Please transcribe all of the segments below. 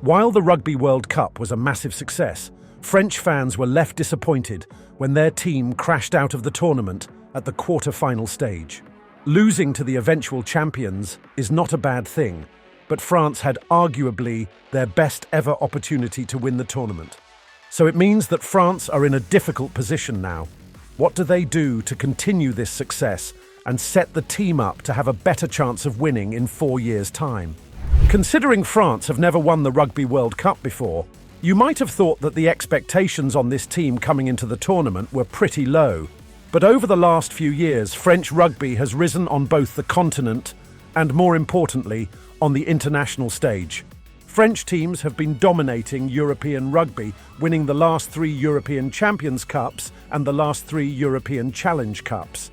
While the Rugby World Cup was a massive success, French fans were left disappointed when their team crashed out of the tournament at the quarter-final stage. Losing to the eventual champions is not a bad thing, but France had arguably their best ever opportunity to win the tournament. So it means that France are in a difficult position now. What do they do to continue this success and set the team up to have a better chance of winning in 4 years' time? Considering France have never won the Rugby World Cup before, you might have thought that the expectations on this team coming into the tournament were pretty low. But over the last few years, French rugby has risen on both the continent and, more importantly, on the international stage. French teams have been dominating European rugby, winning the last 3 European Champions Cups and the last 3 European Challenge Cups.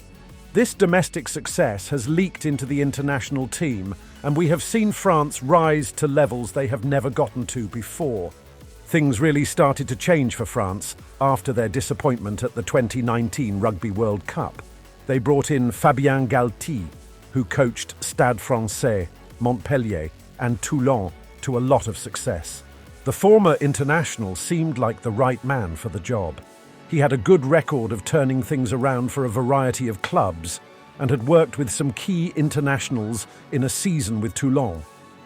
This domestic success has leaked into the international team, and we have seen France rise to levels they have never gotten to before. Things really started to change for France after their disappointment at the 2019 Rugby World Cup. They brought in Fabien Galthie, who coached Stade Français, Montpellier and Toulon to a lot of success. The former international seemed like the right man for the job. He had a good record of turning things around for a variety of clubs and had worked with some key internationals in a season with Toulon.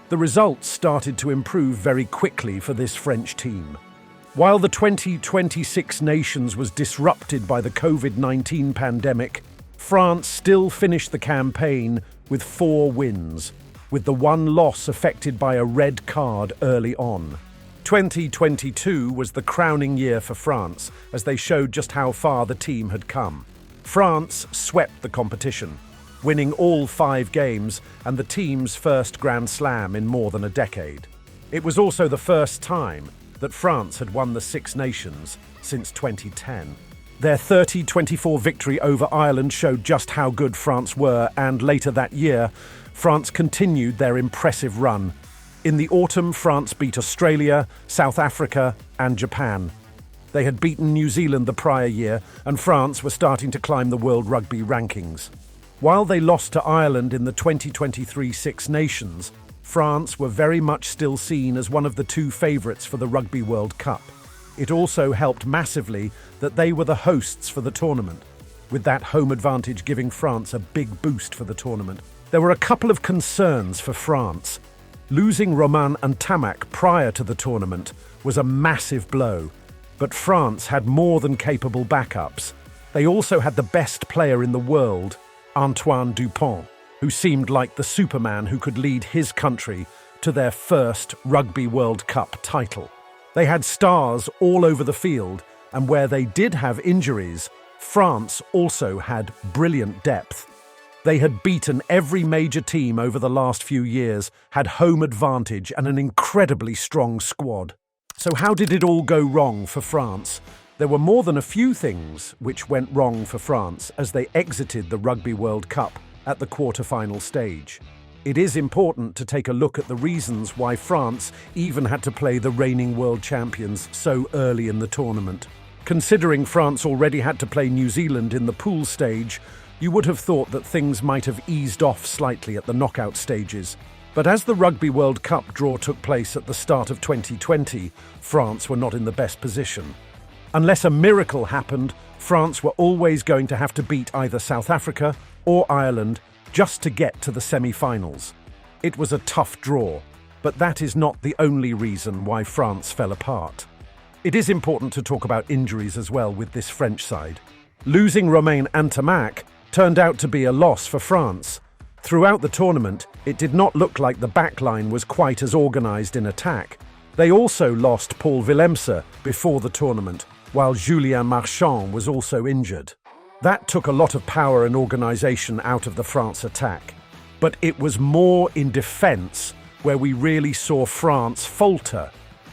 The results started to improve very quickly for this French team. While the 2020 Six Nations was disrupted by the COVID-19 pandemic, France still finished the campaign with 4 wins, with the 1 loss affected by a red card early on. 2022 was the crowning year for France, as they showed just how far the team had come. France swept the competition, winning all 5 games and the team's first Grand Slam in more than a decade. It was also the first time that France had won the Six Nations since 2010. Their 30-24 victory over Ireland showed just how good France were, and later that year, France continued their impressive run. In the autumn, France beat Australia, South Africa, and Japan. They had beaten New Zealand the prior year, and France were starting to climb the World Rugby rankings. While they lost to Ireland in the 2023 Six Nations, France were very much still seen as one of the 2 favourites for the Rugby World Cup. It also helped massively that they were the hosts for the tournament, with that home advantage giving France a big boost for the tournament. There were a couple of concerns for France. Losing Romain and Tamac prior to the tournament was a massive blow, but France had more than capable backups. They also had the best player in the world, Antoinedupont, who seemed like the Superman who could lead his country to their first Rugby World Cup title. They had stars all over the field, and where they did have injuries, France also had brilliant depth. They had beaten every major team over the last few years, had home advantage and an incredibly strong squad. So how did it all go wrong for France? There were more than a few things which went wrong for France as they exited the Rugby World Cup at the quarter-final stage. It is important to take a look at the reasons why France even had to play the reigning world champions so early in the tournament. Considering France already had to play New Zealand in the pool stage, you would have thought that things might have eased off slightly at the knockout stages. But as the Rugby World Cup draw took place at the start of 2020, France were not in the best position. Unless a miracle happened, France were always going to have to beat either South Africa or Ireland just to get to the semi-finals. It was a tough draw, but that is not the only reason why France fell apart. It is important to talk about injuries as well with this French side. Losing Romain and Tamac turned out to be a loss for France. Throughout the tournament, it did not look like the backline was quite as organised in attack. They also lost Paul Willemse before the tournament, while Julien Marchand was also injured. That took a lot of power and organisation out of the France attack. But it was more in defence where we really saw France falter.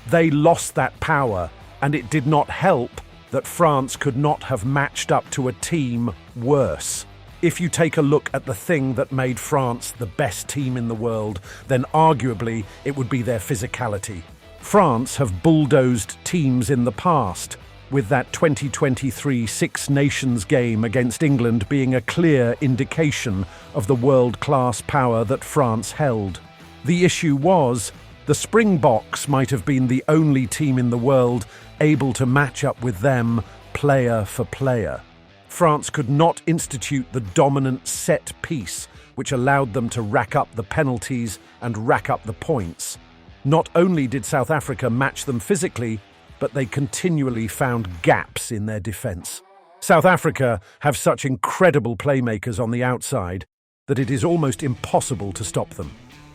They lost that power, and it did not help that France could not have matched up to a team worse. If you take a look at the thing that made France the best team in the world, then arguably it would be their physicality. France have bulldozed teams in the past, with that 2023 Six Nations game against England being a clear indication of the world-class power that France held. The issue was The Springboks might have been the only team in the world able to match up with them player for player. France could not institute the dominant set piece, which allowed them to rack up the penalties and rack up the points. Not only did South Africa match them physically, but they continually found gaps in their defence. South Africa have such incredible playmakers on the outside that it is almost impossible to stop them.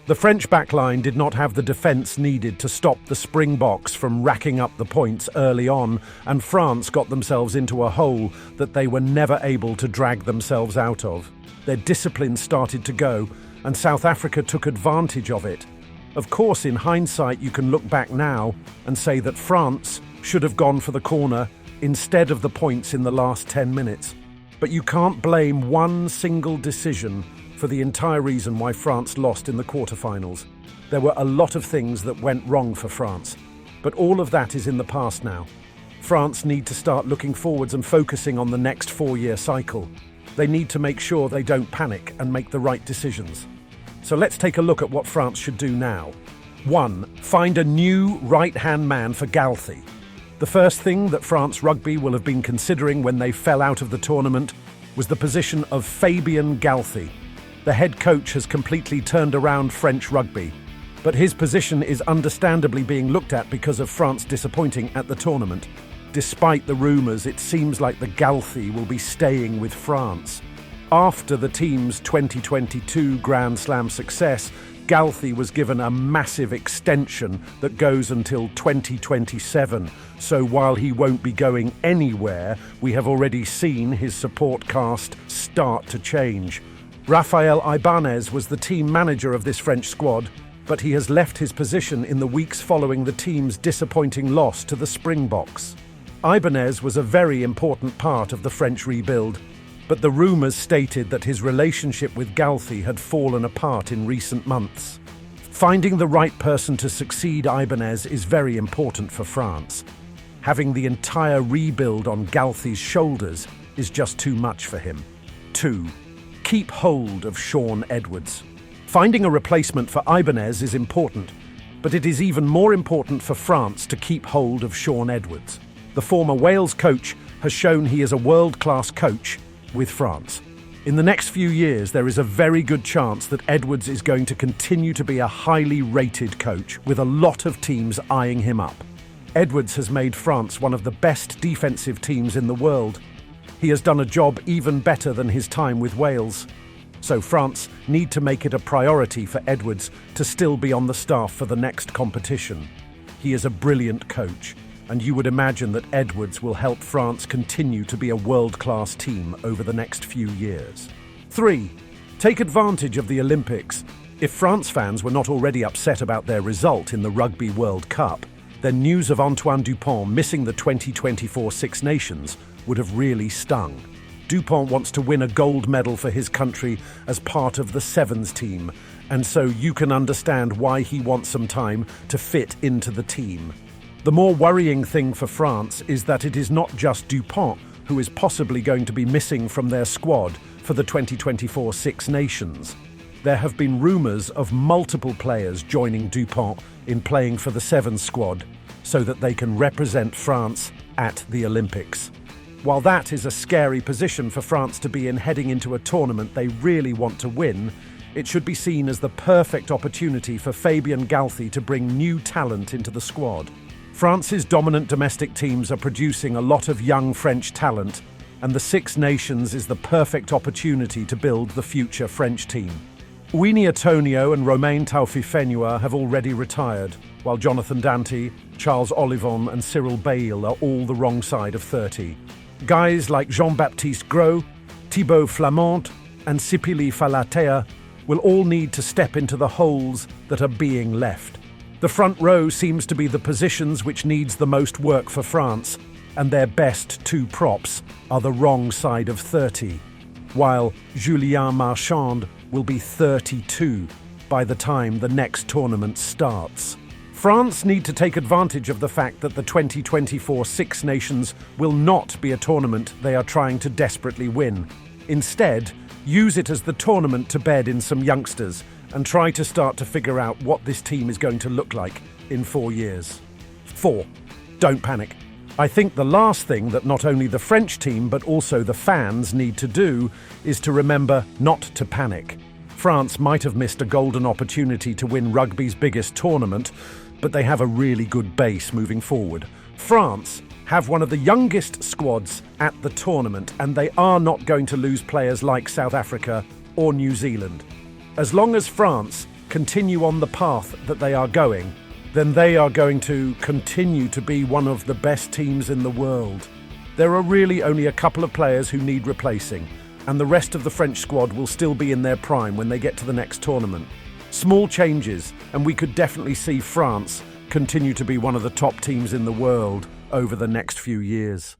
The French backline did not have the defence needed to stop the Springboks from racking up the points early on, and France got themselves into a hole that they were never able to drag themselves out of. Their discipline started to go, and South Africa took advantage of it. Of course, in hindsight, you can look back now and say that France should have gone for the corner instead of the points in the last 10 minutes. But you can't blame one single decision for the entire reason why France lost in the quarterfinals. There were a lot of things that went wrong for France, but all of that is in the past now. France need to start looking forwards and focusing on the next 4-year cycle. They need to make sure they don't panic and make the right decisions. So let's take a look at what France should do now. 1. Find a new right-hand man for Galthie. The first thing that France Rugby will have been considering when they fell out of the tournament was the position of Fabien Galthie. The head coach has completely turned around French rugby, but his position is understandably being looked at because of France disappointing at the tournament. Despite the rumours, it seems like the Galthie will be staying with France. After the team's 2022 Grand Slam success, Galthie was given a massive extension that goes until 2027. So while he won't be going anywhere, we have already seen his support cast start to change. Raphael Ibanez was the team manager of this French squad, but he has left his position in the weeks following the team's disappointing loss to the Springboks. Ibanez was a very important part of the French rebuild, but the rumours stated that his relationship with Galthie had fallen apart in recent months. Finding the right person to succeed Ibanez is very important for France. Having the entire rebuild on Galthie's shoulders is just too much for him. 2. Keep hold of Shaun Edwards. Finding a replacement for Ibanez is important, but it is even more important for France to keep hold of Shaun Edwards. The former Wales coach has shown he is a world-class coach with France. In the next few years, there is a very good chance that Edwards is going to continue to be a highly rated coach, with a lot of teams eyeing him up. Edwards has made France one of the best defensive teams in the world. He has done a job even better than his time with Wales. So France need to make it a priority for Edwards to still be on the staff for the next competition. He is a brilliant coach, and you would imagine that Edwards will help France continue to be a world-class team over the next few years. 3. Take advantage of the Olympics. If France fans were not already upset about their result in the Rugby World Cup, then news of Antoine-Dupont missing the 2024 Six Nations would have really stung. Dupont wants to win a gold medal for his country as part of the Sevens team, and so you can understand why he wants some time to fit into the team. The more worrying thing for France is that it is not just Dupont who is possibly going to be missing from their squad for the 2024 Six Nations. There have been rumours of multiple players joining Dupont in playing for the Sevens squad so that they can represent France at the Olympics. While that is a scary position for France to be in heading into a tournament they really want to win, it should be seen as the perfect opportunity for Fabien Galthie to bring new talent into the squad. France's dominant domestic teams are producing a lot of young French talent, and the Six Nations is the perfect opportunity to build the future French team. Winnie Atonio and Romain Taufifenua have already retired, while Jonathan Dante, Charles Olivon and Cyril Bale are all the wrong side of 30. Guys like Jean-Baptiste Gros, Thibaut Flamand and Sipili Falatea will all need to step into the holes that are being left. The front row seems to be the positions which needs the most work for France, and their best two props are the wrong side of 30, while Julien Marchand will be 32 by the time the next tournament starts. France need to take advantage of the fact that the 2024 Six Nations will not be a tournament they are trying to desperately win. Instead, use it as the tournament to bed in some youngsters and try to start to figure out what this team is going to look like in 4 years. 4. Don't panic. I think the last thing that not only the French team but also the fans need to do is to remember not to panic. France might have missed a golden opportunity to win rugby's biggest tournament, but they have a really good base moving forward. France have one of the youngest squads at the tournament, and they are not going to lose players like South Africa or New Zealand. As long as France continue on the path that they are going, then they are going to continue to be one of the best teams in the world. There are really only a couple of players who need replacing, and the rest of the French squad will still be in their prime when they get to the next tournament. Small changes, and we could definitely see France continue to be one of the top teams in the world over the next few years.